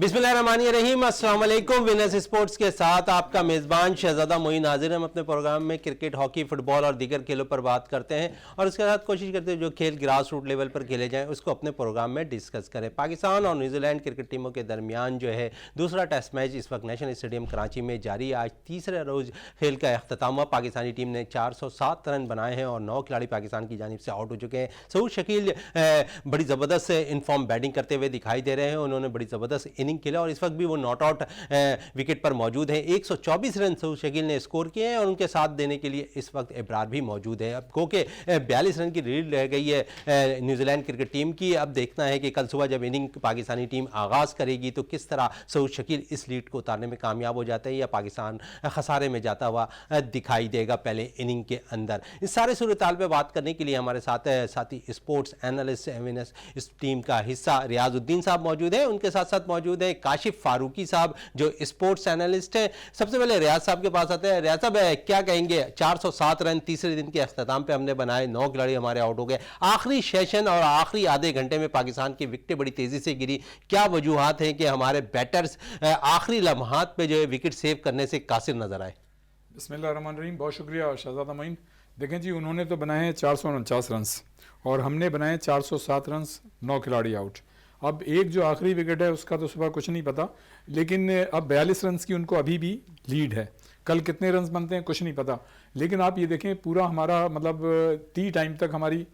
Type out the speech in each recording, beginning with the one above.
बिस्मिल्लाहिर्रहमानिर्रहीम, अस्सलाम वालेकुम। विनर्स स्पोर्ट्स के साथ आपका मेज़बान शहजादा मोइन हाजिर। हम अपने प्रोग्राम में क्रिकेट, हॉकी, फुटबॉल और दीगर खेलों पर बात करते हैं और उसके साथ कोशिश करते हैं जो खेल ग्रास रूट लेवल पर खेले जाएं उसको अपने प्रोग्राम में डिस्कस करें। पाकिस्तान और न्यूजीलैंड क्रिकेट टीमों के दरमियान जो है दूसरा टेस्ट मैच इस वक्त नेशनल स्टेडियम कराची में जारी है। आज तीसरे रोज़ खेल का अख्ताम हुआ। पाकिस्तानी टीम ने 407 रन बनाए हैं और 9 खिलाड़ी पाकिस्तान की जानिब से आउट हो चुके हैं। सऊद शकील बड़ी ज़बरदस्त इनफॉर्म बैटिंग करते हुए दिखाई दे रहे हैं। उन्होंने बड़ी ज़बरदस्त इनिंग खेला और इस वक्त भी वो नॉट आउट विकेट पर मौजूद है। 124 रन सऊद शकील ने स्कोर किए हैं और उनके साथ देने के लिए इस वक्त इब्रार भी मौजूद है। अब को के 42 रन की लीड रह गई है न्यूजीलैंड क्रिकेट टीम की। अब देखना है कि कल सुबह जब इनिंग पाकिस्तानी टीम आगाज़ करेगी तो किस तरह सऊद शकील इस लीड को उतारने में कामयाब हो जाते हैं या पाकिस्तान खसारे में जाता हुआ दिखाई देगा पहले इनिंग के अंदर। इस सारे सूरत हाल पर बात करने के लिए हमारे साथ साथी स्पोर्ट्स एनालिस्ट इस टीम का हिस्सा रियाजुद्दीन साहब मौजूद है। उनके साथ साथ मौजूद है काशिफ फारूकी साहब जो स्पोर्ट्स एनालिस्ट है। सबसे पहले रियाज साहब के पास आते हैं। रियाज साहब क्या कहेंगे? 407 रन तीसरे दिन के अख्ताम पे हमने बनाए, 9 खिलाड़ी हमारे आउट हो गए। आखिरी सेशन और आखिरी आधे घंटे में पाकिस्तान की विकेटें बड़ी तेजी से गिरी। क्या वजूहात हैं कि हमारे बैटर्स आखिरी लम्हात पे जो है विकेट सेव करने से कासिर नजर आए? बिस्मिल्लाहिर्रहमानिर्रहीम, बहुत शुक्रिया शहजादा मोइन। देखें जी, उन्होंने तो बनाए हैं 449 रन और हमने बनाए 407 रन, 9 खिलाड़ी आउट। अब एक जो आखिरी विकेट है उसका तो सुबह कुछ नहीं पता, लेकिन अब 42 रन की उनको अभी भी लीड है। कल कितने रन बनते हैं कुछ नहीं पता, लेकिन आप ये देखें पूरा हमारा मतलब टी टाइम तक हमारी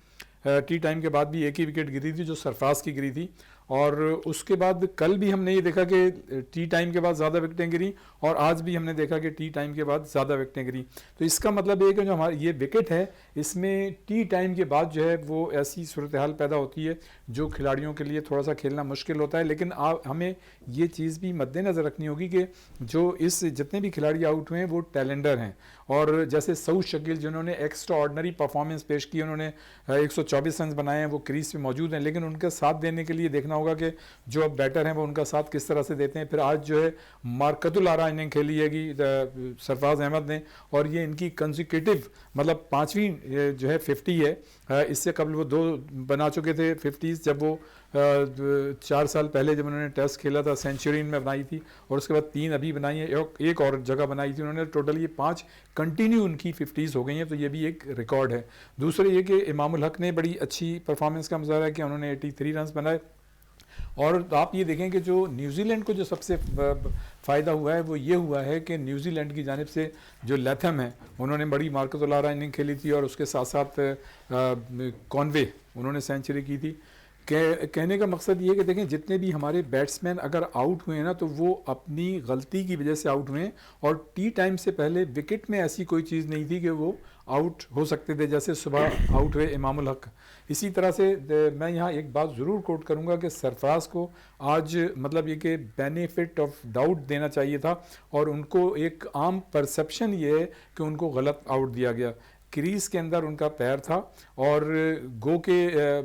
टी टाइम के बाद भी एक ही विकेट गिरी थी जो सरफराज की गिरी थी। और उसके बाद कल भी हमने ये देखा कि टी टाइम के बाद ज़्यादा विकेटें गिरी और आज भी हमने देखा कि टी टाइम के बाद ज़्यादा विकेटें गिरी। तो इसका मतलब ये कि जो हमारी ये विकेट है इसमें टी टाइम के बाद जो है वो ऐसी सूरत हाल पैदा होती है जो खिलाड़ियों के लिए थोड़ा सा खेलना मुश्किल होता है। लेकिन हमें ये चीज़ भी मद्देनज़र रखनी होगी कि जो इस जितने भी खिलाड़ी आउट हुए हैं वो टैलेंडर हैं। और जैसे सऊद शकील जिन्होंने एक्स्ट्रा ऑर्डनरी परफॉर्मेंस पेश की, उन्होंने 124 रन बनाए हैं, वो क्रीज पे मौजूद हैं। लेकिन उनके साथ देने के लिए देखना होगा कि जो अब बैटर हैं वो उनका साथ किस तरह से देते हैं। फिर आज जो है मार्कतुल आरा इनिंग खेली है कि सरफराज अहमद ने, और ये इनकी कंसिक्यूटिव मतलब 5वीं जो है 50 है। इससे कबल वो 2 बना चुके थे 50s जब वो 4 साल पहले जब उन्होंने टेस्ट खेला था सेंचुरी में बनाई थी, और उसके बाद 3 अभी बनाई है, एक और जगह बनाई थी उन्होंने। टोटल ये 5 कंटिन्यू उनकी 50s हो गई हैं, तो ये भी एक रिकॉर्ड है। दूसरे ये कि इमामुल हक ने बड़ी अच्छी परफॉर्मेंस का मुजाहरा किया, उन्होंने 83 रन बनाए। और आप ये देखें कि जो न्यूजीलैंड को जो सबसे फ़ायदा हुआ है वो ये हुआ है कि न्यूजीलैंड की जानिब से जो लैथम है उन्होंने बड़ी मार्कतुल आरा इनिंग खेली थी, और उसके साथ साथ कॉनवे उन्होंने सेंचुरी की थी। कहने का मकसद ये है कि देखें जितने भी हमारे बैट्समैन अगर आउट हुए हैं ना तो वो अपनी गलती की वजह से आउट हुए हैं, और टी टाइम से पहले विकेट में ऐसी कोई चीज़ नहीं थी कि वो आउट हो सकते थे, जैसे सुबह आउट हुए इमामुल हक। इसी तरह से मैं यहाँ एक बात ज़रूर कोट करूँगा कि सरफराज को आज मतलब ये कि बेनिफिट ऑफ डाउट देना चाहिए था, और उनको एक आम परसेप्शन ये है कि उनको गलत आउट दिया गया। क्रीज के अंदर उनका पैर था, और गो के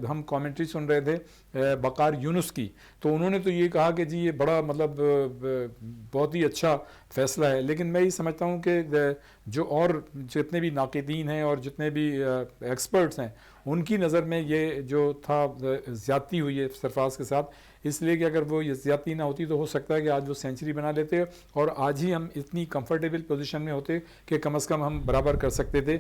हम कमेंट्री सुन रहे थे बकार यूनुस की, तो उन्होंने तो ये कहा कि जी ये बड़ा मतलब बहुत ही अच्छा फ़ैसला है। लेकिन मैं ये समझता हूँ कि जो और जितने भी नाक़िदीन हैं और जितने भी एक्सपर्ट्स हैं उनकी नज़र में ये जो था ज़्यादती हुई है सरफराज के साथ, इसलिए कि अगर वो ये ज़्यादती ना होती तो हो सकता है कि आज वो सेंचुरी बना लेते और आज ही हम इतनी कंफर्टेबल पोजीशन में होते कि कम से कम हम बराबर कर सकते थे।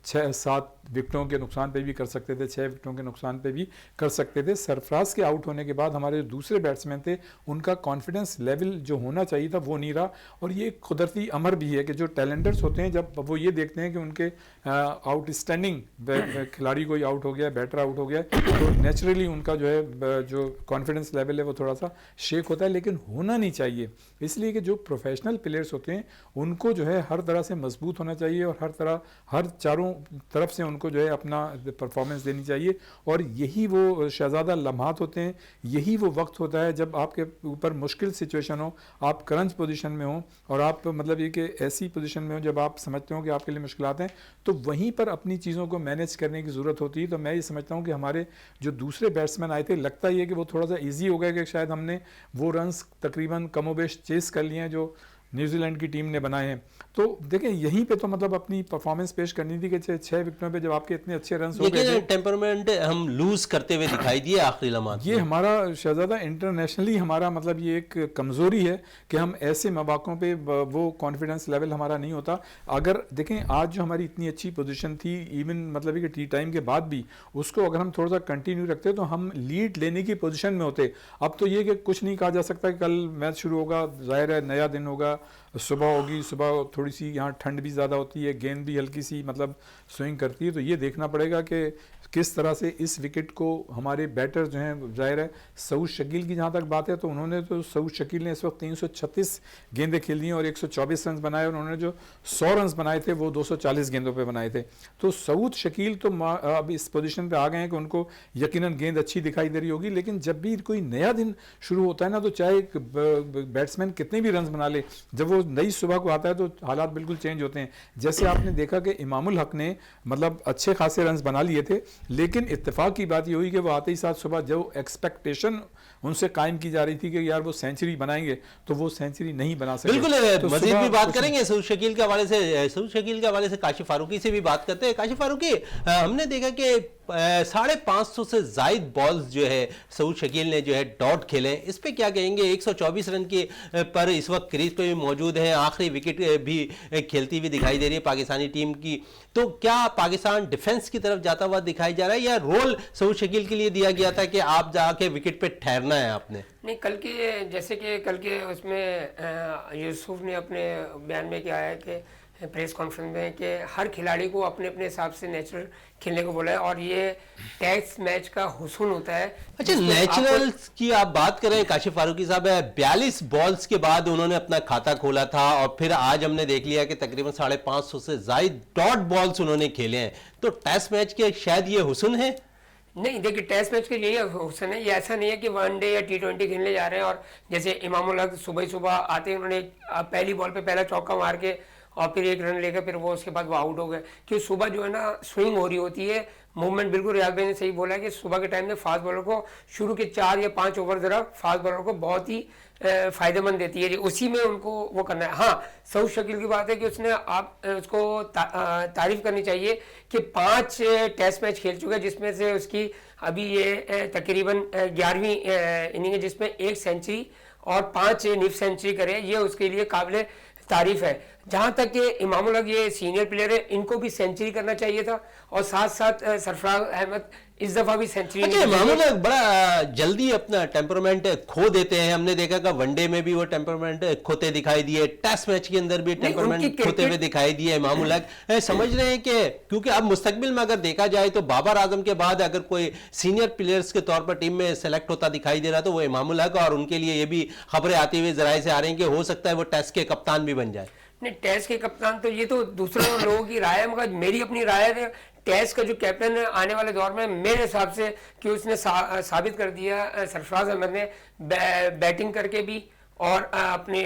6-7 विकेटों के नुकसान पे भी कर सकते थे, 6 विकेटों के नुकसान पे भी कर सकते थे। सरफराज के आउट होने के बाद हमारे जो दूसरे बैट्समैन थे उनका कॉन्फिडेंस लेवल जो होना चाहिए था वो नहीं रहा, और ये कुदरती अमर भी है कि जो टैलेंटर्स होते हैं जब वो ये देखते हैं कि उनके आउटस्टैंडिंग खिलाड़ी कोई आउट हो गया, बैटर आउट हो गया, तो नेचुरली उनका जो है जो कॉन्फिडेंस लेवल है वो थोड़ा सा शेक होता है। लेकिन होना नहीं चाहिए, इसलिए कि जो प्रोफेशनल प्लेयर्स होते हैं उनको जो है हर तरह से मजबूत होना चाहिए, और हर चारों तरफ से उनको जो है अपना परफॉर्मेंस देनी चाहिए। और यही वो शहजादा लम्हात होते हैं, यही वो वक्त होता है जब आपके ऊपर मुश्किल सिचुएशन हो, आप क्रंच पोजीशन में हो, और आप मतलब ये कि ऐसी पोजीशन में हो जब आप समझते हो कि आपके लिए मुश्किलात हैं, तो वहीं पर अपनी चीज़ों को मैनेज करने की ज़रूरत होती है। तो मैं ये समझता हूँ कि हमारे जो दूसरे बैट्समैन आए थे, लगता ही है कि वो थोड़ा सा ईजी हो गया कि शायद हमने वो रन्स तकरीबन कमोबेश चेस कर लिए हैं जो न्यूजीलैंड की टीम ने बनाए हैं। तो देखें यहीं पे तो मतलब अपनी परफॉर्मेंस पेश करनी थी कि 6 विकेटों पे जब आपके इतने अच्छे रन हो गए थे। लेकिन टेम्परमेंट हम लूज करते हुए दिखाई दिए आखिरी लम्हात ये में। हमारा शहजादा इंटरनेशनली हमारा मतलब ये एक कमज़ोरी है कि हम ऐसे मौक़ों पे वो कॉन्फिडेंस लेवल हमारा नहीं होता। अगर देखें आज जो हमारी इतनी अच्छी पोजीशन थी इवन मतलब कि टी टाइम के बाद भी, उसको अगर हम थोड़ा सा कंटिन्यू रखते तो हम लीड लेने की पोजीशन में होते। अब तो ये कि कुछ नहीं कहा जा सकता कि कल मैच शुरू होगा, ज़ाहिर है नया दिन होगा, सुबह होगी, सुबह थोड़ी सी यहाँ ठंड भी ज़्यादा होती है, गेंद भी हल्की सी मतलब स्विंग करती है। तो ये देखना पड़ेगा कि किस तरह से इस विकेट को हमारे बैटर जो हैं, जाहिर है सऊद शकील की जहाँ तक बात है तो उन्होंने तो सऊद शकील ने इस वक्त 336 गेंदें खेली हैं और 124 रन बनाए, और उन्होंने जो 100 रन बनाए थे वो 240 गेंदों पे बनाए थे। तो सऊद शकील तो अब इस पोजीशन पे आ गए हैं कि उनको यकीनन गेंद अच्छी दिखाई दे रही होगी। लेकिन जब भी कोई नया दिन शुरू होता है ना, तो चाहे एक बैट्समैन कितने भी रन बना ले, जब वो नई सुबह को आता है तो हालात बिल्कुल चेंज होते हैं। जैसे आपने देखा कि इमामुल हक ने मतलब अच्छे खासे रन बना लिए थे, लेकिन इत्तेफाक की बात ये हुई कि वो आते ही साथ सुबह जो एक्सपेक्टेशन उनसे कायम की जा रही थी कि यार वो सेंचुरी बनाएंगे, तो वो सेंचुरी नहीं बना सके। बिल्कुल तो मजीद भी बात करेंगे सऊद शकील के हवाले से। सऊद शकील के हवाले से काशिफ फारूकी से भी बात करते हैं। काशिफ फारूकी, हमने देखा कि 550 से जायद बॉल्स जो है सऊद शकील ने जो है डॉट खेले, इस पे क्या कहेंगे? 124 रन के पर इस वक्त क्रीज पे भी मौजूद है, आखिरी विकेट भी खेलती हुई दिखाई दे रही है पाकिस्तानी टीम की। तो क्या पाकिस्तान डिफेंस की तरफ जाता हुआ दिखाई जा रहा है, या रोल सऊद शकील के लिए दिया गया था कि आप जाके विकेट पे ठहरना है आपने? नहीं, कल के जैसे कि कल के उसमें यूसुफ ने अपने बयान में क्या है कि प्रेस कॉन्फ्रेंस में कि हर खिलाड़ी को अपने अपने हिसाब से नेचुरल खेलने को बोला है, और ये टेस्ट मैच का हुस्न होता है। अच्छा, नेचुरल की आप बात करें काशिफ फारूकी साहब, 42 बॉल्स के बाद उन्होंने अपना खाता खोला था, और फिर आज हमने देख लिया कि तकरीबन 550 से जायद डॉट बॉल्स उन्होंने खेले हैं। तो टेस्ट मैच के शायद ये हुस्न है? नहीं, देखिए टेस्ट मैच के यही हुस्न है। ये ऐसा नहीं है कि वनडे या T20 खेलने जा रहे हैं और जैसे इमामुल हक सुबह सुबह आते हैं, उन्होंने पहली बॉल पे पहला चौका मार के और फिर 1 रन लेकर फिर वो उसके बाद वो आउट हो गए। क्योंकि सुबह जो है ना स्विंग हो रही होती है, मूवमेंट। बिल्कुल रियाज भाई ने सही बोला है कि सुबह के टाइम में फास्ट बॉलर को शुरू के 4 या 5 ओवर जरा फास्ट बॉलर को बहुत ही फायदेमंद देती है, उसी में उनको वो करना है। हाँ, सऊद शकील की बात है कि उसने आप उसको तारीफ करनी चाहिए कि 5 टेस्ट मैच खेल चुका है, जिसमें से उसकी अभी ये तकरीबन 11वीं इनिंग है जिसमें 1 सेंचुरी और 5 निफ सेंचुरी करे। ये उसके लिए काबिल तारीफ है। जहां तक कि इमामुल हक ये सीनियर प्लेयर है, इनको भी सेंचुरी करना चाहिए था, और साथ साथ सरफराज अहमद इस दफा भी सेंचुरी। अच्छा, इमामुल हक बड़ा जल्दी अपना टेम्परमेंट खो देते हैं। हमने देखा कि वनडे में भी वो टेम्परमेंट खोते दिखाई दिए, टेस्ट मैच के अंदर भी टेम्परमेंट खोते हुए दिखाई दिए इमामुल हक। समझ रहे हैं कि क्योंकि अब मुस्तकबिल में अगर देखा जाए तो बाबर आजम के बाद अगर कोई सीनियर प्लेयर्स के तौर पर टीम में सेलेक्ट होता दिखाई दे रहा तो वो इमामुल हक, और उनके लिए ये भी खबरें आती हुई जराए से आ रही हैं कि हो सकता है वो टेस्ट के कप्तान भी बन जाए। नहीं, टेस्ट के कप्तान तो ये तो दूसरे लोगों की राय है, मगर मेरी अपनी राय है टेस्ट का जो कैप्टन है आने वाले दौर में मेरे हिसाब से कि उसने साबित कर दिया सरफराज अहमद ने बैटिंग करके भी और अपने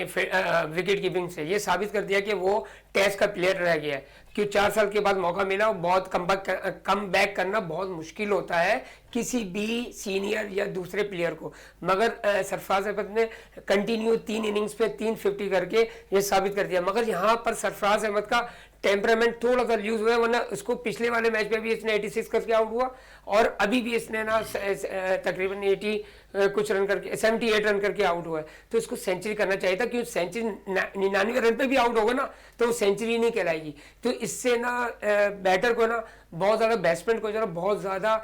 विकेट कीपिंग से ये साबित कर दिया कि वो टेस्ट का प्लेयर रह गया है। क्यों 4 साल के बाद मौका मिला, बहुत कम बैक करना बहुत मुश्किल होता है किसी भी सीनियर या दूसरे प्लेयर को, मगर सरफराज अहमद ने कंटिन्यू 3 इनिंग्स पे 350 करके ये साबित कर दिया। मगर यहाँ पर सरफराज अहमद का टेम्परामेंट थोड़ा सा लूज हुआ है, वरना उसको पिछले वाले मैच में भी इसने 86 करके आउट हुआ, और अभी भी इसने ना तकरीबन 80 कुछ रन करके 78 रन करके आउट हुआ है। तो इसको सेंचुरी करना चाहिए था, क्योंकि सेंचुरी 99 रन पे भी आउट होगा ना तो वो सेंचुरी नहीं कहलाएगी। तो इससे ना बैटर को ना बहुत ज़्यादा, बैट्समैन को जो ना बहुत ज़्यादा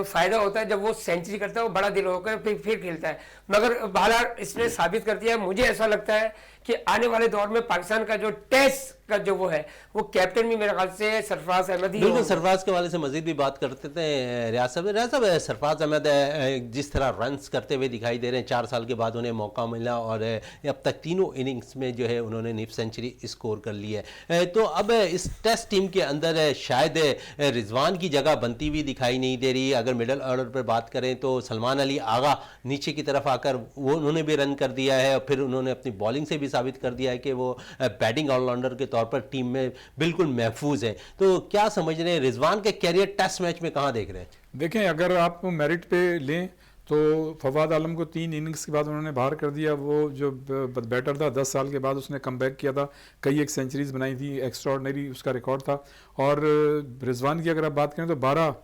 फायदा होता है जब वो सेंचुरी करता है, वो बड़ा दिल होकर फिर खेलता है। मगर बहरहाल इसने साबित कर दिया है। मुझे ऐसा लगता है कि आने वाले दौर में पाकिस्तान का जो टेस्ट का जो वो है वो कैप्टन भी मेरे ख्याल से सरफराज अहमद ही। बिल्कुल, सरफराज के वाले से मजीद भी बात करते थे रियाज साहब। सरफराज अहमद जिस तरह रन्स करते हुए दिखाई दे रहे हैं, 4 साल के बाद उन्हें मौका मिला और अब तक तीनों इनिंग्स में जो है उन्होंने निफ सेंचुरी स्कोर कर ली है। तो अब इस टेस्ट टीम के अंदर शायद रिजवान की जगह बनती हुई दिखाई नहीं दे रही। अगर मिडल ऑर्डर पर बात करें तो सलमान अली आगा नीचे की तरफ आकर वो उन्होंने भी रन कर दिया है, और फिर उन्होंने अपनी बॉलिंग से भी साबित कर दिया है कि वो बैटिंग ऑलराउंडर के तौर पर टीम में बिल्कुल महफूज है। तो क्या समझ रहे हैं रिजवान के कैरियर टेस्ट मैच में कहां देख रहे हैं? देखें, अगर आप मेरिट पे लें तो फवाद आलम को 3 इनिंग्स के बाद उन्होंने बाहर कर दिया। वो जो बैटर था 10 साल के बाद उसने कमबैक किया था, कई एक सेंचुरीज बनाई थी, एक्स्ट्राऑर्डिनरी उसका रिकॉर्ड था। और रिजवान की अगर आप बात करें तो 12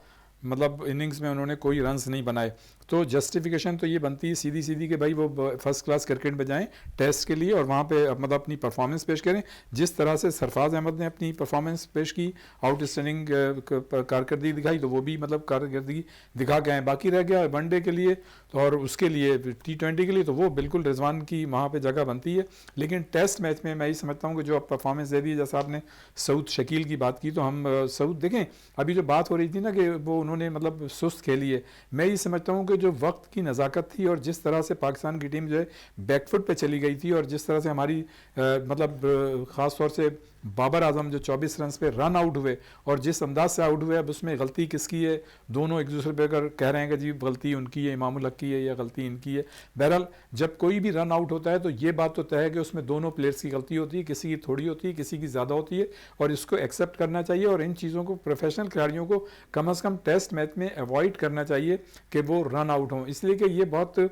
मतलब इनिंग्स में उन्होंने कोई रन्स नहीं बनाए। तो जस्टिफिकेशन तो ये बनती है सीधी सीधी कि भाई वो फर्स्ट क्लास क्रिकेट में जाएं टेस्ट के लिए और वहाँ पे मतलब अपनी परफॉर्मेंस पेश करें। जिस तरह से सरफराज अहमद ने अपनी परफॉर्मेंस पेश की, आउटस्टैंडिंग कारकर्दगी दिखाई, तो वो भी मतलब कारकर्दगी दिखा के आए। बाकी रह गया वनडे के लिए और उसके लिए T20 के लिए, तो वो बिल्कुल रिजवान की वहाँ पे जगह बनती है। लेकिन टेस्ट मैच में मैं ये समझता हूँ कि जो परफॉर्मेंस दे दी है, जैसा आपने सऊद शकील की बात की, तो हम सऊद देखें अभी जो बात हो रही थी ना कि वो उन्होंने मतलब सुस्त खेली है, मैं ये समझता हूँ कि जो वक्त की नज़ाकत थी और जिस तरह से पाकिस्तान की टीम जो है बैकफुट पे चली गई थी और जिस तरह से हमारी मतलब ख़ास तौर से बाबर आजम जो 24 रन पे रन आउट हुए और जिस अंदाज से आउट हुए, अब उसमें गलती किसकी है, दोनों एक दूसरे पे अगर कह रहे हैं कि जी गलती उनकी है, इमामुल हक की है, या गलती इनकी है। बहरहाल जब कोई भी रन आउट होता है तो ये बात तो तय है कि उसमें दोनों प्लेयर्स की गलती होती है, किसी की थोड़ी होती है, किसी की ज़्यादा होती है, और इसको एक्सेप्ट करना चाहिए। और इन चीज़ों को प्रोफेशनल खिलाड़ियों को कम अज़ कम टेस्ट मैच में अवॉइड करना चाहिए कि वो रन आउट हों, इसलिए कि ये बहुत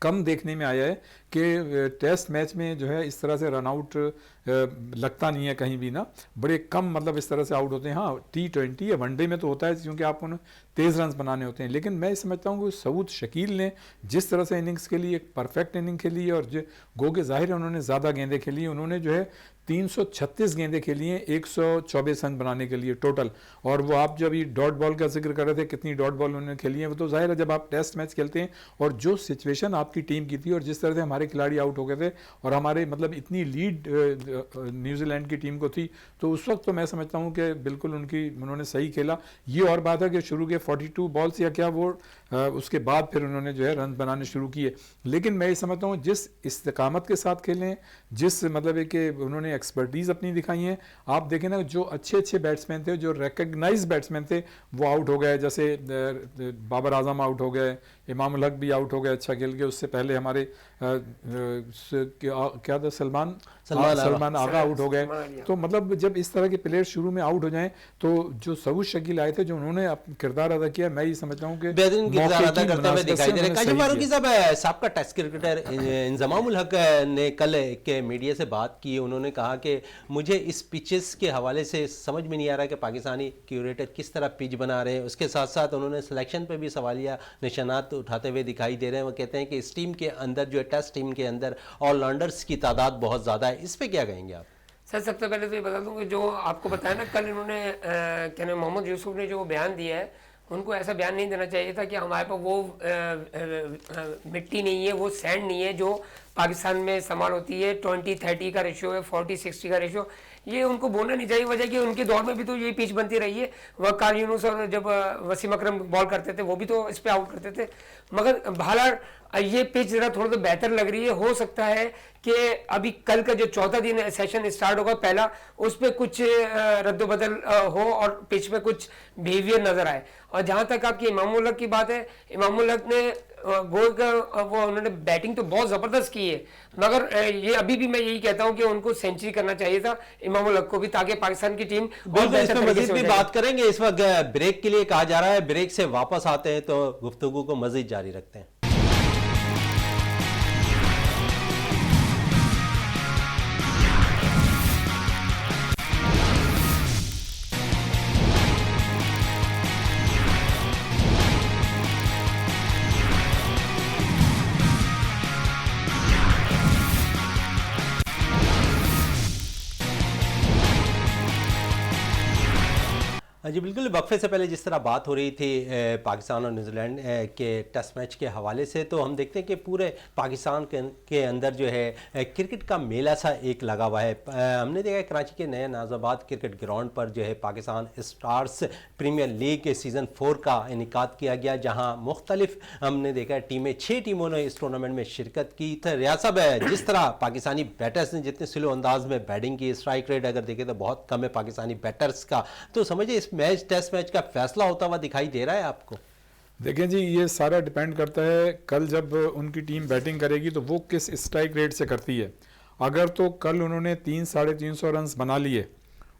कम देखने में आया है कि टेस्ट मैच में जो है इस तरह से रन आउट लगता नहीं है कहीं भी ना, बड़े कम मतलब इस तरह से आउट होते हैं। हाँ T20 या वनडे में तो होता है क्योंकि आपको उन्हें तेज़ रन बनाने होते हैं। लेकिन मैं समझता हूँ कि सऊद शकील ने जिस तरह से इनिंग्स के लिए एक परफेक्ट इनिंग खेली है और जो गो के ज़ाहिर है उन्होंने ज़्यादा गेंदें खेली, उन्होंने जो है 336 गेंदें खेली हैं 124 रन बनाने के लिए टोटल। और वो आप जब ये डॉट बॉल का जिक्र कर रहे थे, कितनी डॉट बॉल उन्होंने खेली है, वो तो जाहिर है जब आप टेस्ट मैच खेलते हैं और जो सिचुएशन आपकी टीम की थी और जिस तरह से हमारे खिलाड़ी आउट हो गए थे और हमारे मतलब इतनी लीड न्यूजीलैंड की टीम को थी, तो उस वक्त तो मैं समझता हूँ कि बिल्कुल उन्होंने सही खेला। ये और बात है कि शुरू के 42 बॉल्स या क्या वो उसके बाद फिर उन्होंने जो है रन बनाने शुरू किए। लेकिन मैं ये समझता हूँ जिस इस्तेकामत के साथ खेलें, जिस मतलब है कि उन्होंने एक्सपर्टीज़ अपनी दिखाई है। आप देखें ना, जो अच्छे अच्छे बैट्समैन थे, जो रिकग्नाइज बैट्समैन थे, वो आउट हो गए। जैसे बाबर आजम आउट हो गए, इमामुल हक भी आउट हो गए अच्छा खेल के। उससे पहले हमारे क्या था सलमान आगा आउट हो गए। तो मतलब जब इस तरह के प्लेयर शुरू में आउट हो जाएं, तो जो सऊद शकील आए थे, जो उन्होंने किरदार अदा किया, मैं ये समझता हूँ कि बेहतरीन किरदार अदा करते हुए दिखाई दे रहे हैं। काशिफ फारूकी साहब, साबका टेस्ट क्रिकेटर इंजमामुल हक ने कल के मीडिया से बात की। उन्होंने कहा कि मुझे इस पिचेस के हवाले से समझ में नहीं आ रहा कि पाकिस्तानी क्यूरेटर किस तरह पिच बना रहे हैं। उसके साथ साथ उन्होंने सिलेक्शन पे भी सवालिया निशानात उठाते हुए दिखाई दे रहे हैं। वो कहते हैं कि इस टीम के अंदर जो है, टेस्ट टीम के अंदर ऑलराउंडर्स की तादाद बहुत ज़्यादा है। इस पे क्या कहेंगे आप? सर, सबसे पहले तो ये बता दूं कि जो आपको बताया ना, कल इन्होंने क्या नाम मोहम्मद यूसुफ ने जो बयान दिया है, उनको ऐसा बयान नहीं देना चाहिए था कि हमारे पास वो मिट्टी नहीं है, वो सैंड नहीं है जो पाकिस्तान में इस्तेमाल होती है। 20-30 का रेशियो है, 40-60 का रेशियो, ये उनको बोलना नहीं चाहिए। वजह कि उनके दौर में भी तो यही पिच बनती रही है। वकार यूनुस और जब वसीम अकरम बॉल करते थे, वो भी तो इस पे आउट करते थे। मगर बहरहाल ये पिच जरा थोड़ा तो बेहतर लग रही है। हो सकता है कि अभी कल का जो चौथा दिन सेशन स्टार्ट होगा पहला, उस पर कुछ रद्दबदल हो और पिच पे कुछ बिहेवियर नजर आए। और जहां तक आपकी इमामुल हक की बात है, इमामुल हक ने गोल का वो उन्होंने बैटिंग तो बहुत जबरदस्त की है, मगर ये अभी भी मैं यही कहता हूं कि उनको सेंचुरी करना चाहिए था इमामुल हक को भी, ताकि पाकिस्तान की टीम इसमें मजीद भी बात करेंगे। इस वक्त ब्रेक के लिए कहा जा रहा है, ब्रेक से वापस आते हैं तो गुफ्तगू को मजीद जारी रखते हैं। जी बिल्कुल, वक्फे से पहले जिस तरह बात हो रही थी पाकिस्तान और न्यूजीलैंड के टेस्ट मैच के हवाले से, तो हम देखते हैं कि पूरे पाकिस्तान के अंदर जो है क्रिकेट का मेला सा एक लगा हुआ है। हमने देखा कराची के नए नाज़ाबाद क्रिकेट ग्राउंड पर जो है पाकिस्तान स्टार्स प्रीमियर लीग के सीज़न 4 का इनेकाद किया गया, जहाँ मुख्तलिफ हमने देखा टीमें 6 टीमों ने इस टूर्नामेंट में शिरकत की। तो रियाज साहब, जिस तरह पाकिस्तानी बैटर्स ने जितने स्लो अंदाज में बैटिंग की, स्ट्राइक रेट अगर देखें तो बहुत कम है पाकिस्तानी बैटर्स का, तो समझिए इस मैच टेस्ट मैच का फैसला होता हुआ दिखाई दे रहा है आपको? देखें जी, ये सारा डिपेंड करता है कल जब उनकी टीम बैटिंग करेगी तो वो किस स्ट्राइक रेट से करती है। अगर तो कल उन्होंने 300-350 रन बना लिए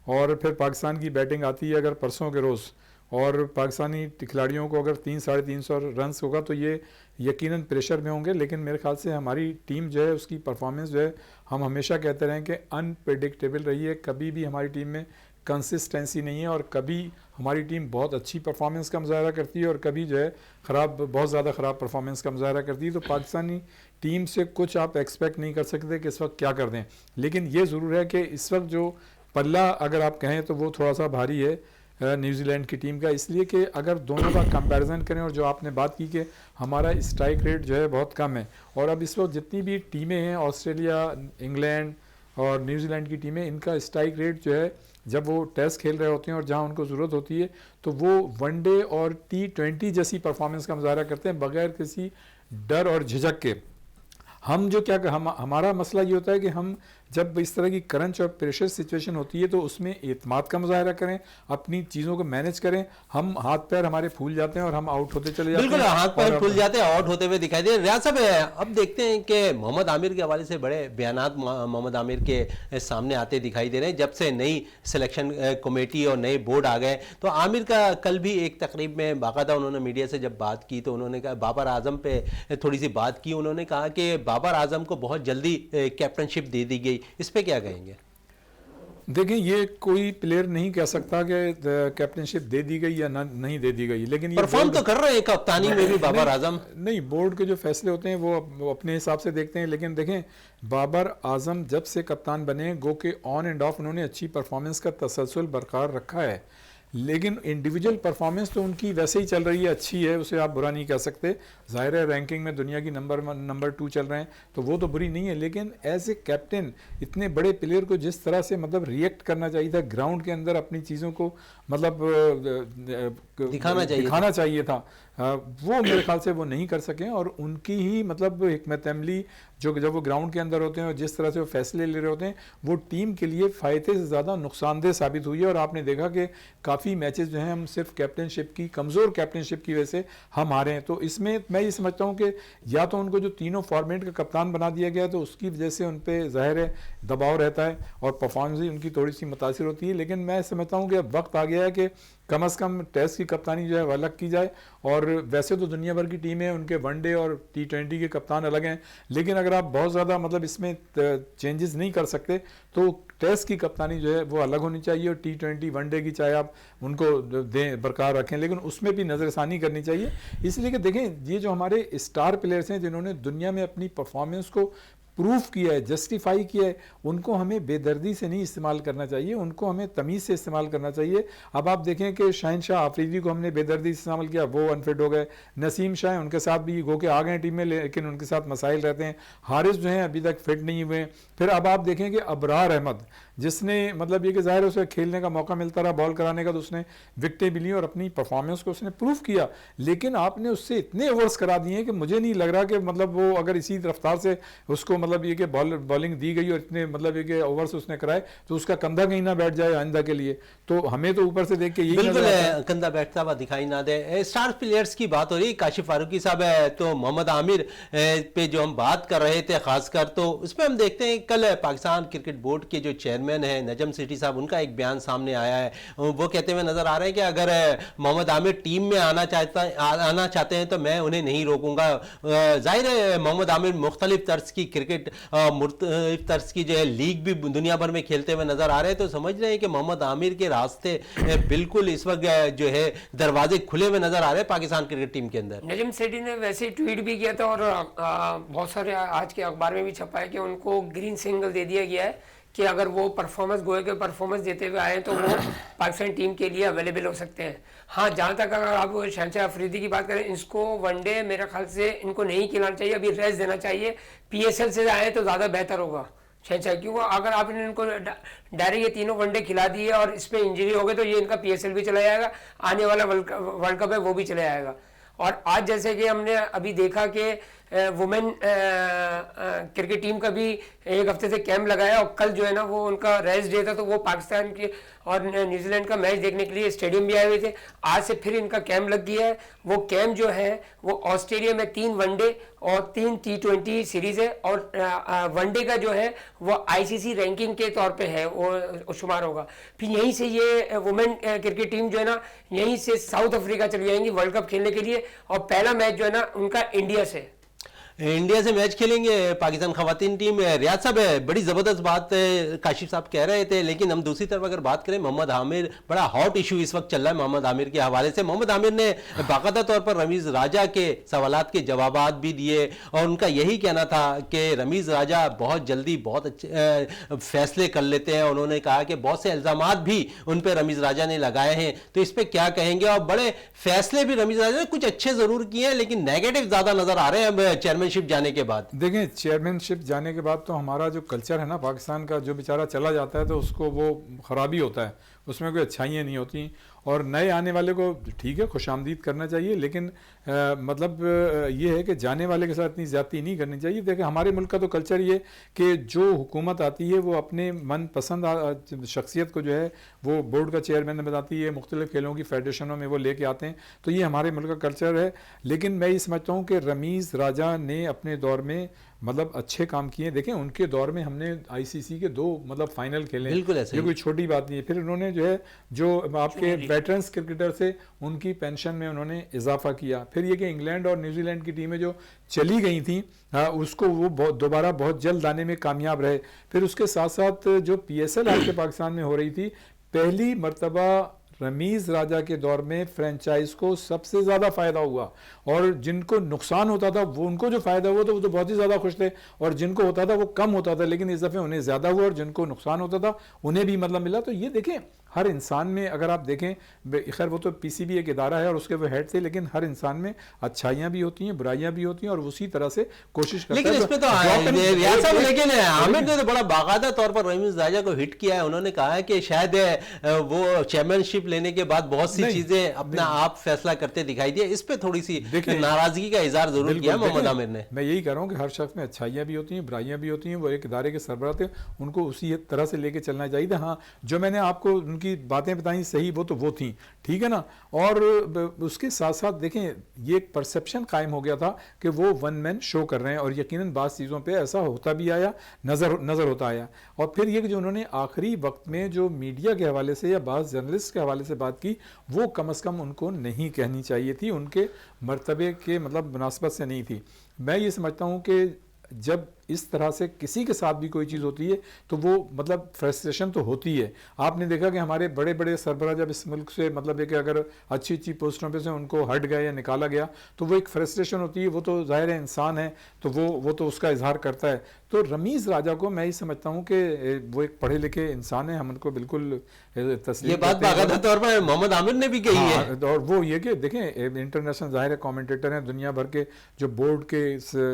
और फिर पाकिस्तान की बैटिंग आती है अगर परसों के रोज़, और पाकिस्तानी खिलाड़ियों को अगर 300-350 रन होगा, तो ये यकीनन प्रेशर में होंगे, लेकिन मेरे ख्याल से हमारी टीम जो है उसकी परफॉर्मेंस जो है, हम हमेशा कहते रहे कि अनप्रेडिक्टेबल रही है। कभी भी हमारी टीम में कंसिस्टेंसी नहीं है और कभी हमारी टीम बहुत अच्छी परफॉर्मेंस का मुजाहरा करती है और कभी जो है बहुत ज़्यादा ख़राब परफॉर्मेंस का मुजाहरा करती है। तो पाकिस्तानी टीम से कुछ आप एक्सपेक्ट नहीं कर सकते कि इस वक्त क्या कर दें, लेकिन ये ज़रूर है कि इस वक्त जो पल्ला अगर आप कहें तो वो थोड़ा सा भारी है न्यूजीलैंड की टीम का, इसलिए कि अगर दोनों का कंपैरिजन करें और जो आपने बात की कि हमारा स्ट्राइक रेट जो है बहुत कम है, और अब इस वक्त जितनी भी टीमें हैं, ऑस्ट्रेलिया, इंग्लैंड और न्यूजीलैंड की टीमें, इनका स्ट्राइक रेट जो है जब वो टेस्ट खेल रहे होते हैं और जहां उनको ज़रूरत होती है तो वो वनडे और T20 जैसी परफॉर्मेंस का मुजाहरा करते हैं बगैर किसी डर और झिझक के। हम जो क्या हमारा मसला ये होता है कि हम जब इस तरह की करंट और प्रेशर सिचुएशन होती है तो उसमें एतमाद का मुजाहरा करें, अपनी चीज़ों को मैनेज करें। हम हाथ पैर हमारे फूल जाते हैं और हम आउट होते चले जाते हैं, बिल्कुल हाथ पैर फूल जाते हैं, आउट होते हुए दिखाई दे। रियाज साहब, अब देखते हैं कि मोहम्मद आमिर के हवाले से बड़े बयानात मोहम्मद आमिर के सामने आते दिखाई दे रहे हैं जब से नई सिलेक्शन कमेटी और नए बोर्ड आ गए। तो आमिर का कल भी एक तकरीब में बाकायदा उन्होंने मीडिया से जब बात की तो उन्होंने कहा, बाबर आजम पे थोड़ी सी बात की, उन्होंने कहा कि बाबर आजम को बहुत जल्दी कैप्टनशिप दे दी गई, इस पे क्या कहेंगे? देखें, ये कोई प्लेयर नहीं कह सकता कि कैप्टनशिप दे दी गई या नहीं दे दी गई, लेकिन परफॉर्म तो कर रहे हैं कप्तानी में भी बाबर आजम। नहीं, बोर्ड के जो फैसले होते हैं वो अपने हिसाब से देखते हैं, लेकिन देखें बाबर आजम जब से कप्तान बने गो के ऑन एंड ऑफ उन्होंने अच्छी परफॉर्मेंस का तसलसल बरकरार रखा है, लेकिन इंडिविजुअल परफॉर्मेंस तो उनकी वैसे ही चल रही है, अच्छी है, उसे आप बुरा नहीं कह सकते। जाहिर है रैंकिंग में दुनिया की नंबर 2 चल रहे हैं तो वो तो बुरी नहीं है, लेकिन एज ए कैप्टन इतने बड़े प्लेयर को जिस तरह से मतलब रिएक्ट करना चाहिए था, ग्राउंड के अंदर अपनी चीज़ों को मतलब दिखाना चाहिए था, वो मेरे ख्याल से वो नहीं कर सके। और उनकी ही मतलब हिकमत अमली जो जब वो ग्राउंड के अंदर होते हैं और जिस तरह से वो फैसले ले रहे होते हैं वो टीम के लिए फ़ायदे से ज़्यादा नुकसानदेह साबित हुई है। और आपने देखा कि काफ़ी मैचेस जो हैं हम सिर्फ कैप्टनशिप की, कमज़ोर कैप्टनशिप की वजह से हम हारे हैं। तो इसमें मैं ये समझता हूँ कि या तो उनको जो तीनों फॉर्मेट का कप्तान बना दिया गया तो उसकी वजह से उन पर ज़ाहिर है दबाव रहता है और परफॉर्मेंस भी उनकी थोड़ी सी मुतासिर होती है, लेकिन मैं समझता हूँ कि अब वक्त आ गया है कि कम से कम टेस्ट की कप्तानी जो है वह अलग की जाए। और वैसे तो दुनिया भर की टीमें उनके वनडे और T20 के कप्तान अलग हैं, लेकिन अगर आप बहुत ज़्यादा मतलब इसमें चेंजेस नहीं कर सकते तो टेस्ट की कप्तानी जो है वो अलग होनी चाहिए और T20 वनडे की चाहे आप उनको दें बरकरार रखें, लेकिन उसमें भी नज़रसानी करनी चाहिए। इसलिए कि देखें ये जो हमारे स्टार प्लेयर्स हैं जिन्होंने दुनिया में अपनी परफॉर्मेंस को प्रूफ किया है, जस्टिफाई किया है, उनको हमें बेदर्दी से नहीं इस्तेमाल करना चाहिए, उनको हमें तमीज़ से इस्तेमाल करना चाहिए। अब आप देखें कि शहनशाह आफरीदी को हमने बेदर्दी से इस्तेमाल किया, वो अनफिट हो गए। नसीम शाह हैं, उनके साथ भी गो के आ गए टीम में, लेकिन उनके साथ मसाइल रहते हैं। हारिस जो हैं अभी तक फिट नहीं हुए। फिर अब आप देखें कि अबरार अहमद जिसने मतलब ये कि ज़ाहिर उसे खेलने का मौका मिलता रहा, बॉल कराने का, तो उसने विकेटें भी ली और अपनी परफॉर्मेंस को उसने प्रूफ किया, लेकिन आपने उससे इतने ओवर्स करा दिए हैं कि मुझे नहीं लग रहा कि मतलब वो अगर इसी रफ्तार से उसको मतलब ये कि बॉलिंग दी गई और इतने मतलब ये कि ओवर्स उसने कराए तो उसका कंधा कहीं ना बैठ जाए आइंदा के लिए। तो हमें तो ऊपर से देख के बिल्कुल कंधा बैठता हुआ दिखाई ना दे। स्टार प्लेयर्स की बात हो रही, काशिफ फारूकी साहब है तो मोहम्मद आमिर पे जो हम बात कर रहे थे खासकर, तो उसमें हम देखते हैं कल पाकिस्तान क्रिकेट बोर्ड के जो चेयरमैन है नजम सेठी साहब, उनका एक बयान सामने आया है। वो कहते हुए नजर आ रहे हैं कि अगर मोहम्मद आमिर टीम में आना चाहते हैं तो मैं उन्हें नहीं रोकूंगा। जाहिर है मोहम्मद आमिर मुख्तलिफ तर्ज की क्रिकेट, मुख्तलिफ तर्ज की जो है लीग भी दुनिया भर में खेलते हुए नजर आ रहे हैं, तो समझ रहे हैं कि मोहम्मद आमिर के रास्ते बिल्कुल इस वक्त जो है दरवाजे खुले हुए नजर आ रहे हैं पाकिस्तान क्रिकेट टीम के अंदर। नजम सेठी ने वैसे ट्वीट भी किया था और बहुत सारे आज के अखबार में भी छपा है कि उनको ग्रीन सिग्नल दे दिया गया है कि अगर वो परफॉर्मेंस गोए के परफॉर्मेंस देते हुए आए तो वो पाकिस्तान टीम के लिए अवेलेबल हो सकते हैं। हाँ, जहाँ तक अगर आप शहनशाह अफरीदी की बात करें, इसको वनडे मेरे ख्याल से इनको नहीं खिलाना चाहिए, अभी रेस्ट देना चाहिए। PSL से आए तो ज़्यादा बेहतर होगा शहनशाह, क्योंकि अगर आपने इनको डायरेक्ट ये तीनों वनडे खिला दिए और इस पर इंजरी हो गई तो ये इनका PSL भी चला जाएगा, आने वाला वर्ल्ड कप है वो भी चला जाएगा। और आज जैसे कि हमने अभी देखा कि वुमेन क्रिकेट टीम का भी एक हफ्ते से कैंप लगाया, और कल जो है ना वो उनका रेस्ट डे था, तो वो पाकिस्तान के और न्यूजीलैंड का मैच देखने के लिए स्टेडियम भी आए हुए थे। आज से फिर इनका कैंप लग गया है। वो कैंप जो है वो ऑस्ट्रेलिया में 3 वनडे और 3 T20 सीरीज है, और वनडे का जो है वो आईसीसी रैंकिंग के तौर पे है, वो शुमार होगा। फिर यहीं से ये वुमेन क्रिकेट टीम जो है ना यहीं से साउथ अफ्रीका चली जाएंगी वर्ल्ड कप खेलने के लिए, और पहला मैच जो है ना उनका इंडिया से। इंडिया से मैच खेलेंगे पाकिस्तान खवातीन टीम। रियाज साहब, बड़ी ज़बरदस्त बात काशिफ साहब कह रहे थे, लेकिन हम दूसरी तरफ अगर बात करें, मोहम्मद आमिर, बड़ा हॉट इशू इस वक्त चल रहा है मोहम्मद आमिर के हवाले से। मोहम्मद आमिर ने बाकायदा तौर पर रमीज़ राजा के सवालात के जवाबात भी दिए, और उनका यही कहना था कि रमीज़ राजा बहुत जल्दी बहुत अच्छे फैसले कर लेते हैं। उन्होंने कहा कि बहुत से इल्ज़ामात भी उन पर रमीज़ राजा ने लगाए हैं, तो इस पर क्या कहेंगे? और बड़े फैसले भी रमीज़ राजा ने कुछ अच्छे ज़रूर किए हैं, लेकिन नेगेटिव ज़्यादा नज़र आ रहे हैं चेयरमैनशिप जाने के बाद। देखें, चेयरमैनशिप जाने के बाद तो हमारा जो कल्चर है ना पाकिस्तान का, जो बेचारा चला जाता है तो उसको वो खराबी होता है, उसमें कोई अच्छाइयाँ नहीं होती। और नए आने वाले को ठीक है खुशामदीद करना चाहिए, लेकिन मतलब ये है कि जाने वाले के साथ इतनी ज़्यादती नहीं करनी चाहिए। देखिए, हमारे मुल्क का तो कल्चर ये कि जो हुकूमत आती है वो अपने मन पसंद शख्सियत को जो है वो बोर्ड का चेयरमैन बनाती है, मुख्तलिफ खेलों की फेडरेशनों में वो लेके आते हैं, तो ये हमारे मुल्क का कल्चर है। लेकिन मैं ये समझता हूँ कि रमीज़ राजा ने अपने दौर में मतलब अच्छे काम किए। देखें, उनके दौर में हमने आईसीसी के 2 मतलब फाइनल खेले, बिल्कुल ऐसे ये कोई छोटी बात नहीं है। फिर उन्होंने जो है जो आपके वेटरन्स क्रिकेटर से उनकी पेंशन में उन्होंने इजाफा किया। फिर ये कि इंग्लैंड और न्यूजीलैंड की टीमें जो चली गई थी उसको वो दोबारा बहुत जल्द लाने में कामयाब रहे। फिर उसके साथ साथ जो PSL आपके पाकिस्तान में हो रही थी, पहली मरतबा रमीज़ राजा के दौर में फ्रेंचाइज को सबसे ज़्यादा फ़ायदा हुआ, और जिनको नुकसान होता था वो उनको जो फ़ायदा हुआ तो वो तो बहुत ही ज़्यादा खुश थे, और जिनको होता था वो कम होता था, लेकिन इस दफ़े उन्हें ज़्यादा हुआ और जिनको नुकसान होता था उन्हें भी मतलब मिला। तो ये देखें, हर इंसान में अगर आप देखें, खैर वो तो PCB एक इदारा है और उसके वो हेड थे, लेकिन हर इंसान में अच्छाइयाँ भी होती हैं, बुराइयाँ भी होती हैं, और उसी तरह से कोशिश करता है। लेकिन इसमें तो रियाज साहब, लेकिन आमिर ने तो बड़ा बाकायदा तौर पर रमीज़ राजा को हिट किया है। उन्होंने कहा है कि शायद वो चैंपियनशिप लेने के बाद बहुत सी चीजें अपना आप फैसला करते दिखाई दिए। इस पे थोड़ी सी नाराजगी का इजहार जरूर किया मोहम्मद आमिर ने। मैं यही कह रहा हूँ कि हर शख्स में अच्छाइयाँ भी होती हैं, बुराइयाँ भी होती हैं। वो एक इदारे के सरबराह थे, उनको उसी तरह से लेके चलना चाहिए था। हाँ, जो मैंने आपको उनकी बातें बताई सही वो तो वो थी, ठीक है ना। और उसके साथ साथ देखें, ये एक परसेप्शन कायम हो गया था कि वो वन मैन शो कर रहे हैं, और यकीनन बात चीज़ों पे ऐसा होता भी आया, नज़र होता आया। और फिर ये कि जो उन्होंने आखिरी वक्त में जो मीडिया के हवाले से या बाज़ जर्नलिस्ट के हवाले से बात की, वो कम अज़ कम उनको नहीं कहनी चाहिए थी, उनके मर्तबे के मतलब मुनासबत से नहीं थी। मैं ये समझता हूँ कि जब इस तरह से किसी के साथ भी कोई चीज़ होती है तो वो मतलब फ्रस्ट्रेशन तो होती है। आपने देखा कि हमारे बड़े बड़े सरबराह जब इस मुल्क से मतलब है कि अगर अच्छी अच्छी पोस्टों पे से उनको हट गए या निकाला गया तो वो एक फ्रस्ट्रेशन होती है। वो तो ज़ाहिर है इंसान है, तो वो तो उसका इजहार करता है। तो रमीज़ राजा को मैं ये समझता हूँ कि वो एक पढ़े लिखे इंसान है, हम उनको बिल्कुल तस्लीम ये बात बाकायदा तौर पर मोहम्मद आमिर ने भी कही है। और वो ये कि देखें, इंटरनेशनल ज़ाहिर है कमेंटेटर हैं, दुनिया भर के जो बोर्ड के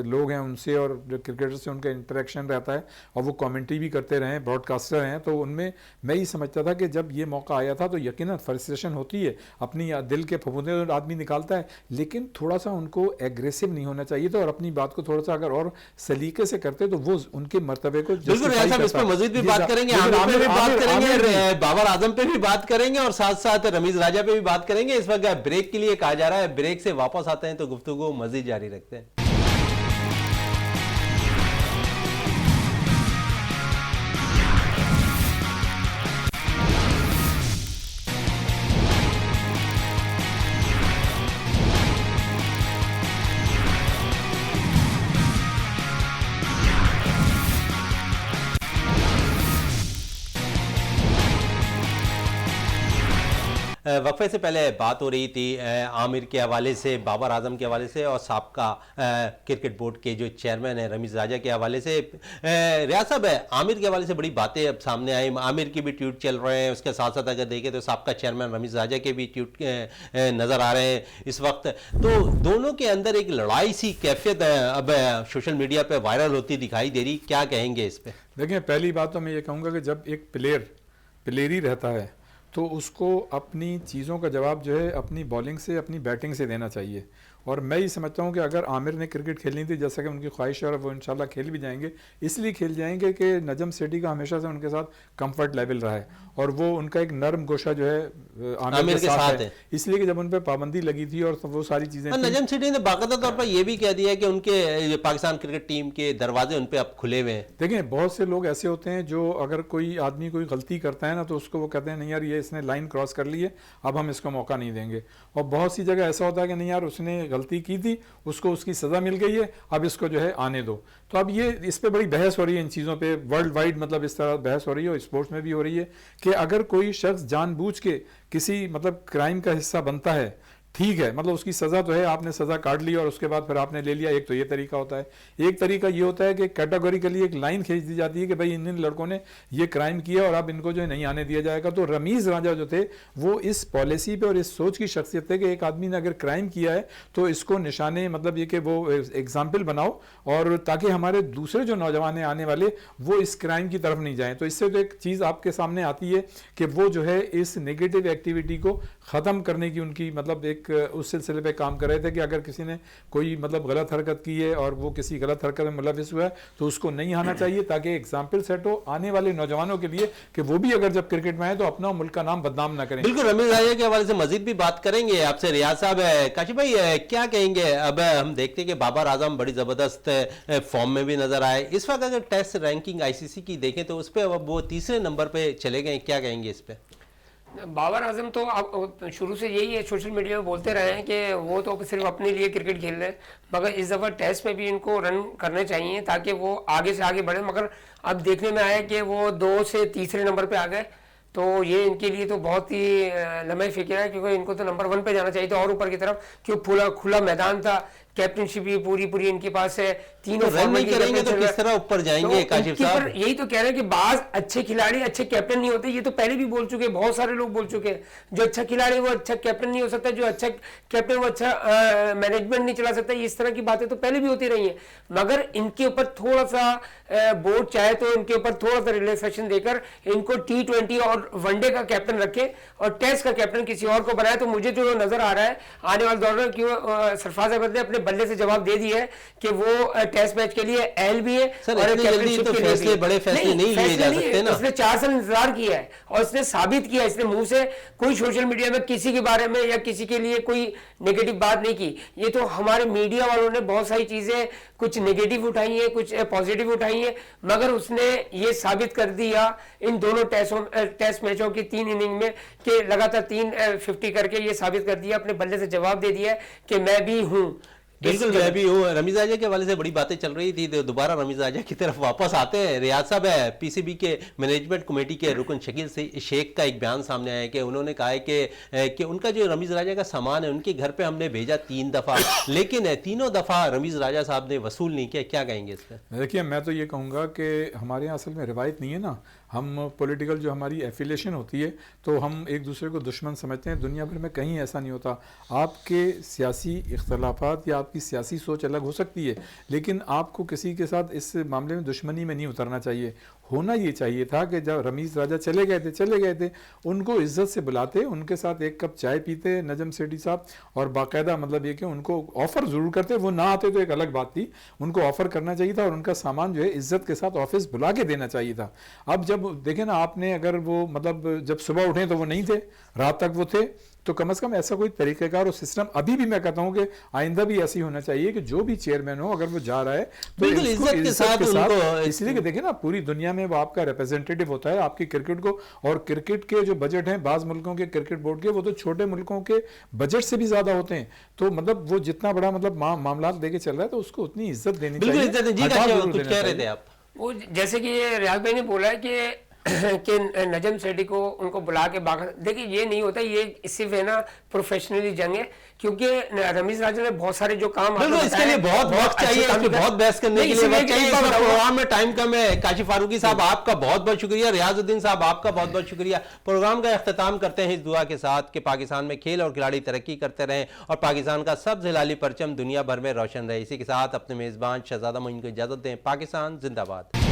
लोग हैं उनसे और जो क्रिकेटर से उनका इंटरेक्शन रहता है, और वो कमेंट्री भी करते रहे, ब्रॉडकास्टर हैं, तो उनमें मैं ये समझता था कि जब ये मौका आया था तो यकीनन फ्रस्ट्रेशन होती है, अपनी दिल के फफूंदे आदमी निकालता है, लेकिन थोड़ा सा उनको एग्रेसिव नहीं होना चाहिए था, और अपनी बात को थोड़ा सा अगर और सलीके से करते तो वो उनके मर्तबे को बिल्कुल। इस पर मजीद भी बात करेंगे, आमिर पे भी बात करेंगे, बाबर आजम पे भी बात करेंगे, और साथ साथ रमीज़ राजा पे भी बात करेंगे। इस वक्त ब्रेक के लिए कहा जा रहा है, ब्रेक से वापस आते हैं तो गुफ्तगू मजीद जारी रखते हैं। वक्फे से पहले बात हो रही थी आमिर के हवाले से, बाबर आजम के हवाले से, और साबका क्रिकेट बोर्ड के जो चेयरमैन है रमीज़ राजा के हवाले से। रियाज साहब, आमिर के हवाले से बड़ी बातें अब सामने आई, आमिर की भी ट्वीट चल रहे हैं, उसके साथ साथ अगर देखें तो साबका चेयरमैन रमीज़ राजा के भी ट्वीट नज़र आ रहे हैं इस वक्त। तो दोनों के अंदर एक लड़ाई सी कैफियत अब सोशल मीडिया पर वायरल होती दिखाई दे रही, क्या कहेंगे इस पर? देखिए, पहली बात तो मैं ये कहूँगा कि जब एक प्लेयर ही रहता है तो उसको अपनी चीज़ों का जवाब जो है अपनी बॉलिंग से अपनी बैटिंग से देना चाहिए। और मैं ये समझता हूँ कि अगर आमिर ने क्रिकेट खेलनी थी, जैसा कि उनकी ख्वाहिश है और वो इंशाल्लाह खेल भी जाएंगे, इसलिए खेल जाएंगे कि नजम सेठी का हमेशा से उनके साथ कंफर्ट लेवल रहा है और वो उनका एक नरम गोशा जो है आमिर के साथ है, इसलिए कि जब उन पर पाबंदी लगी थी और वो सारी चीजें नजम सेठी ने बाकायदा तौर पर यह भी कह दिया कि उनके पाकिस्तान क्रिकेट टीम के दरवाजे उन पे अब खुले हुए हैं। देखिए बहुत से लोग ऐसे होते हैं जो अगर कोई आदमी कोई गलती करता है ना तो उसको वो कहते हैं नहीं यार ये इसने लाइन क्रॉस कर ली है, अब हम इसको मौका नहीं देंगे। और बहुत सी जगह ऐसा होता है कि नहीं यार उसने गलती की थी, उसको उसकी सजा मिल गई है, अब इसको जो है आने दो। तो अब ये इस पे बड़ी बहस हो रही है इन चीज़ों पे, वर्ल्ड वाइड मतलब इस तरह बहस हो रही है और स्पोर्ट्स में भी हो रही है कि अगर कोई शख्स जानबूझ के किसी मतलब क्राइम का हिस्सा बनता है, ठीक है, मतलब उसकी सजा तो है, आपने सजा काट ली और उसके बाद फिर आपने ले लिया, एक तो ये तरीका होता है। एक तरीका ये होता है कि कैटेगोरिकली एक लाइन खींच दी जाती है कि भाई इन लड़कों ने ये क्राइम किया और अब इनको जो है नहीं आने दिया जाएगा। तो रमीज राजा जो थे वो इस पॉलिसी पे और इस सोच की शख्सियत थे कि एक आदमी ने अगर क्राइम किया है तो इसको निशाने मतलब ये कि वो एग्जाम्पल बनाओ और ताकि हमारे दूसरे जो नौजवान हैं आने वाले वो इस क्राइम की तरफ नहीं जाएं। तो इससे तो एक चीज़ आपके सामने आती है कि वो जो है इस नेगेटिव एक्टिविटी को ख़त्म करने की उनकी मतलब एक उस सिलसिले पे काम कर रहे थे कि अगर किसी ने कोई मतलब गलत हरकत की है और वो किसी गलत हरकत में मुलविस हुआ है तो उसको नहीं आना चाहिए, ताकि एग्जाम्पल सेट हो आने वाले नौजवानों के लिए कि वो भी अगर जब क्रिकेट में आए तो अपना मुल्क का नाम बदनाम ना करें। बिल्कुल, रमीज राजा के हवाले से मजीद भी बात करेंगे आपसे। रियाज साहब, काशिफ भाई क्या कहेंगे? अब हम देखते हैं कि बाबर आजम बड़ी जबरदस्त फॉर्म में भी नजर आए। इस वक्त अगर टेस्ट रैंकिंग आईसीसी की देखें तो उस पर वो तीसरे नंबर पे चले गए, क्या कहेंगे इस पे? बाबर आजम तो आप शुरू से यही है, सोशल मीडिया में बोलते रहे हैं कि वो तो सिर्फ अपने लिए क्रिकेट खेल रहे हैं, मगर इस दफ़ा टेस्ट में भी इनको रन करने चाहिए ताकि वो आगे से आगे बढ़े। मगर अब देखने में आया कि वो 2 से तीसरे नंबर पे आ गए, तो ये इनके लिए तो बहुत ही लम्हे फिक्र है, क्योंकि इनको तो नंबर 1 पे जाना चाहिए था और ऊपर की तरफ, क्यों खुला मैदान था, कैप्टनशिप भी पूरी इनके पास है, तीनों रन नहीं करेंगे तो किस तरह ऊपर जाएंगे? काशिफ साहब, यही तो कह रहे हैं कि बाज अच्छे खिलाड़ी अच्छे कैप्टन नहीं होते, ये तो पहले भी बोल चुके, बहुत सारे लोग बोल चुके हैं। जो अच्छा खिलाड़ी वो अच्छा कैप्टन नहीं हो सकता, जो अच्छा कैप्टन वो अच्छा मैनेजमेंट नहीं चला सकता। इस तरह की बातें तो पहले भी होती रही है, मगर इनके ऊपर थोड़ा सा बोर्ड चाहे तो इनके ऊपर थोड़ा सा रिलैक्सेशन देकर इनको T20 और वनडे का कैप्टन रखे और टेस्ट का कैप्टन किसी और को बनाए। तो मुझे जो नजर आ रहा है आने वाले दौर में, क्यों सरफराज अहमद ने अपने बल्ले से जवाब दे दिया है कि वो टेस्ट मैच के लिए एल भी है सर, और तो फैसले बड़े फैसले नहीं लिए जा सकते ना। उसने 4 साल इंतजार किया है और इसने साबित किया, इसने मुंह से कोई सोशल मीडिया में किसी के बारे में या किसी के लिए कोई नेगेटिव बात नहीं की। ये तो हमारे मीडिया वालों ने बहुत सारी चीजें कुछ नेगेटिव उठाई है, कुछ पॉजिटिव उठाई है, मगर उसने ये साबित कर दिया इन दोनों टेस्ट मैचों की 3 इनिंग में कि लगातार 350 करके ये साबित कर दिया, अपने बल्ले से जवाब दे दिया कि मैं भी हूं। बिल्कुल, मैं भी हूँ। रमीज राजा के हवाले से बड़ी बातें चल रही थी, तो दोबारा रमीज राजा की तरफ वापस आते हैं। रियाज साहब, पीसीबी के मैनेजमेंट कमेटी के रुकन शकील शेख का एक बयान सामने आया कि उन्होंने कहा है कि उनका जो रमीज राजा का सामान है उनके घर पे हमने भेजा 3 दफ़ा, लेकिन तीनों दफ़ा रमीज राजा साहब ने वसूल नहीं किया। क्या कहेंगे इस पर? देखिए, मैं तो ये कहूँगा कि हमारे यहाँ असल में रिवायत नहीं है ना, हम पॉलिटिकल जो हमारी एफिलेशन होती है तो हम एक दूसरे को दुश्मन समझते हैं। दुनिया भर में कहीं ऐसा नहीं होता। आपके सियासी इख्तलाफात या आपकी सियासी सोच अलग हो सकती है, लेकिन आपको किसी के साथ इस मामले में दुश्मनी में नहीं उतरना चाहिए। होना ये चाहिए था कि जब रमीज राजा चले गए थे उनको इज्जत से बुलाते, उनके साथ एक कप चाय पीते नजम सेठी साहब, और बाकायदा मतलब ये कि उनको ऑफ़र ज़रूर करते। वो ना आते तो एक अलग बात थी, उनको ऑफ़र करना चाहिए था और उनका सामान जो है इज्जत के साथ ऑफिस बुला के देना चाहिए था। अब जब देखें ना आपने, अगर वो मतलब जब सुबह उठे तो वो नहीं थे, रात तक वो थे, तो कम से कम ऐसा कोई तरीक़ेकार और सिस्टम अभी भी मैं कहता हूं कि आइंदा भी ऐसी होना चाहिए कि जो भी चेयरमैन हो अगर वो जा रहा है तो इज्जत के साथ इसलिए कि देखिए ना पूरी दुनिया में वो आपका रिप्रेजेंटेटिव होता है आपकी क्रिकेट को, और क्रिकेट के जो बजट हैं बाज़ मुल्कों के क्रिकेट बोर्ड के, वो तो छोटे मुल्कों के बजट से भी ज्यादा होते हैं। तो मतलब वो जितना बड़ा मतलब मामला देके चल रहा है तो उसको उतनी इज्जत देनी चाहिए। वो जैसे कि रियाज भाई ने बोला है कि नजम सेठी को उनको बुला के देखिए ये नहीं होता, ये सिर्फ है ना प्रोफेशनली जंग है, क्योंकि रमीज राजा ने बहुत सारे जो काम इसके लिए बहुत वक्त चाहिए, बहुत बहस करने के लिए वक्त चाहिए। प्रोग्राम में टाइम कम है। काशिफ फारूकी साहब आपका बहुत बहुत शुक्रिया, रियाजुद्दीन साहब आपका बहुत बहुत शुक्रिया। प्रोग्राम का अख्ताम करते हैं इस दुआ के साथ कि पाकिस्तान में खेल और खिलाड़ी तरक्की करते रहें और पाकिस्तान का सब्ज़ हिलाली परचम दुनिया भर में रोशन रहे। इसी के साथ अपने मेज़बान शहजादा मोइन को इजाज़त दें। पाकिस्तान जिंदाबाद।